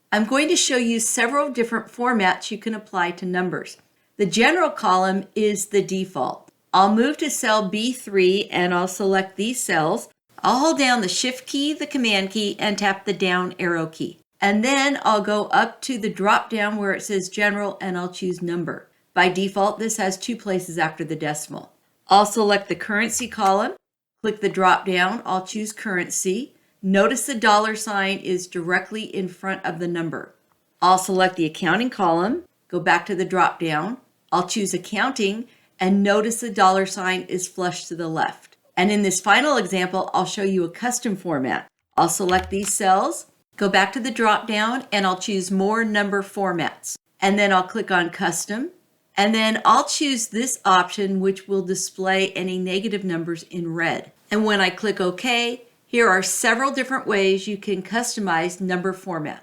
I'm going to show you several different formats you can apply to numbers. The general column is the default. I'll move to cell B3 and I'll select these cells. I'll hold down the Shift key, the Command key, and tap the down arrow key. And then I'll go up to the drop down where it says General and I'll choose Number. By default, this has 2 places after the decimal. I'll select the Currency column, click the drop down, I'll choose Currency. Notice the dollar sign is directly in front of the number. I'll select the Accounting column, go back to the drop down, I'll choose Accounting, and notice the dollar sign is flush to the left. And in this final example, I'll show you a custom format. I'll select these cells, go back to the drop down, and I'll choose More Number Formats. And then I'll click on Custom, and then I'll choose this option, which will display any negative numbers in red. And when I click OK, here are several different ways you can customize number formats.